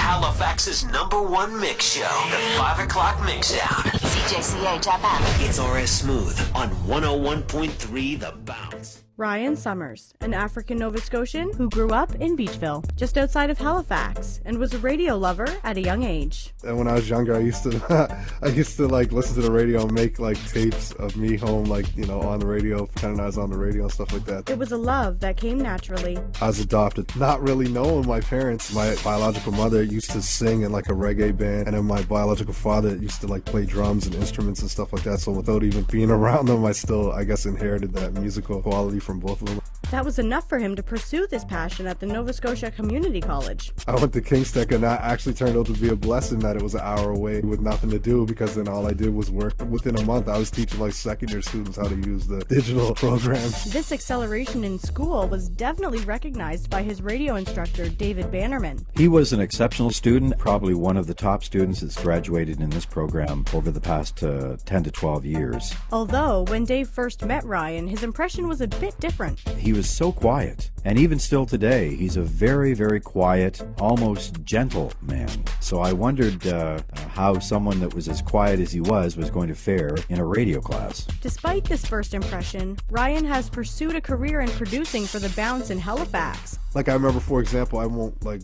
Halifax's #1 mix show, the 5 o'clock mix out. CJCH FM. It's RS Smooth on 101.3 The Bounce. Ryan Summers, an African Nova Scotian who grew up in Beachville, just outside of Halifax, and was a radio lover at a young age. And when I was younger, I used to like listen to the radio and make like tapes of me home, like, you know, on the radio, pretending I was on the radio and stuff like that. It was a love that came naturally. I was adopted, not really knowing my parents. My biological mother used to sing in like a reggae band, and then my biological father used to like play drums and instruments and stuff like that. So without even being around them, I guess inherited that musical quality from both of them. That was enough for him to pursue this passion at the Nova Scotia Community College. I went to King's Tech, and that actually turned out to be a blessing that it was an hour away with nothing to do, because then all I did was work. Within a month, I was teaching like second year students how to use the digital programs. This acceleration in school was definitely recognized by his radio instructor, David Bannerman. He was an exceptional student, probably one of the top students that's graduated in this program over the past 10 to 12 years. Although, when Dave first met Ryan, his impression was a bit different. He was so quiet, and even still today, he's a very, very quiet, almost gentle man. So I wondered how someone that was as quiet as he was going to fare in a radio class. Despite this first impression, Ryan has pursued a career in producing for the Bounce in Halifax. Like I remember, for example,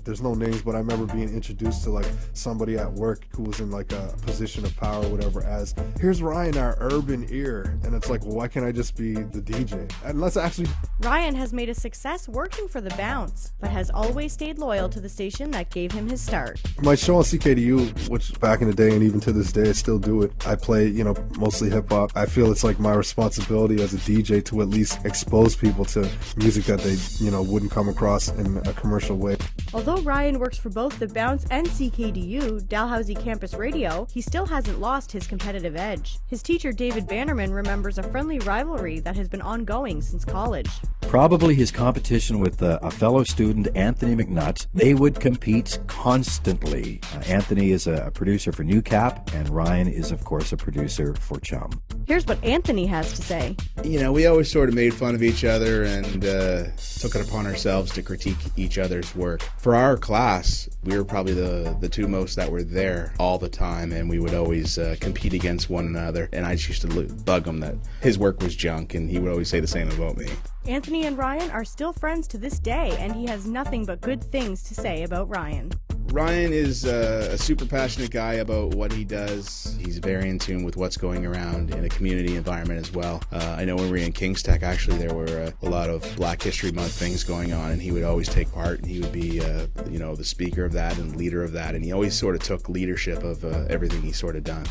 there's no names, but I remember being introduced to like somebody at work who was in like a position of power or whatever as, here's Ryan, our urban ear. And it's like, well, why can't I just be the DJ? And let's actually... Ryan has made a success working for the Bounce, but has always stayed loyal to the station that gave him his start. My show on CKDU, which back in the day and even to this day I still do it, I play, mostly hip hop. I feel it's like my responsibility as a DJ to at least expose people to music that they, wouldn't come across in a commercial way. Although Ryan works for both the Bounce and CKDU, Dalhousie Campus Radio, he still hasn't lost his competitive edge. His teacher David Bannerman remembers a friendly rivalry that has been ongoing since college. Probably his competition with a fellow student, Anthony McNutt. They would compete constantly. Anthony is a producer for New Cap, and Ryan is, of course, a producer for Chum. Here's what Anthony has to say. We always sort of made fun of each other and took it upon ourselves to critique each other's work. For our class, we were probably the two most that were there all the time, and we would always compete against one another. And I just used to bug him that his work was junk, and he would always say the same about me. Anthony and Ryan are still friends to this day, and he has nothing but good things to say about Ryan. Ryan is a super passionate guy about what he does. He's very in tune with what's going around in a community environment as well. I know when we were in King's Tech, actually, there were a lot of Black History Month things going on, and he would always take part, and he would be, the speaker of that and leader of that, and he always sort of took leadership of everything he sort of done.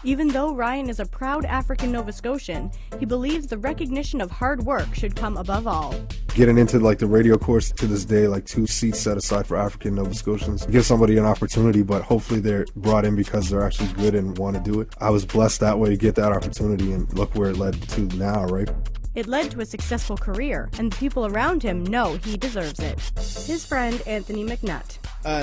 Even though Ryan is a proud African Nova Scotian, he believes the recognition of hard work should come above all. Getting into like the radio course to this day, like 2 seats set aside for African Nova Scotians, give somebody an opportunity, but hopefully they're brought in because they're actually good and want to do it. I was blessed that way to get that opportunity, and look where it led to now, right? It led to a successful career, and the people around him know he deserves it. His friend Anthony McNutt.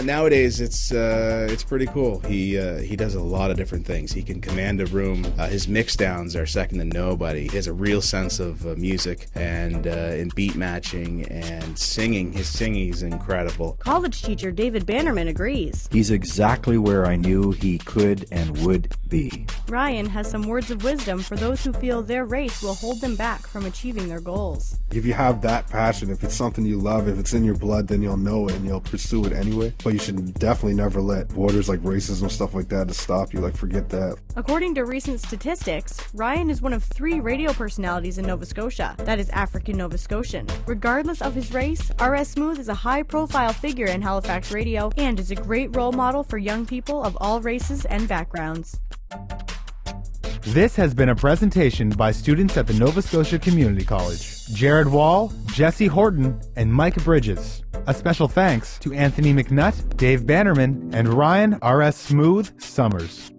Nowadays, it's pretty cool. He does a lot of different things. He can command a room. His mix downs are second to nobody. He has a real sense of music and in beat matching and singing. His singing is incredible. College teacher David Bannerman agrees. He's exactly where I knew he could and would be. Ryan has some words of wisdom for those who feel their race will hold them back from achieving their goals. If you have that passion, if it's something you love, if it's in your blood, then you'll know it and you'll pursue it anyway. But you should definitely never let borders like racism, stuff like that, to stop you. Like, forget that. According to recent statistics, Ryan is one of 3 radio personalities in Nova Scotia that is African Nova Scotian. Regardless of his race, RS Smooth is a high-profile figure in Halifax radio and is a great role model for young people of all races and backgrounds. This has been a presentation by students at the Nova Scotia Community College. Jared Wall, Jesse Horton, and Mike Bridges. A special thanks to Anthony McNutt, Dave Bannerman, and Ryan R.S. Smooth Summers.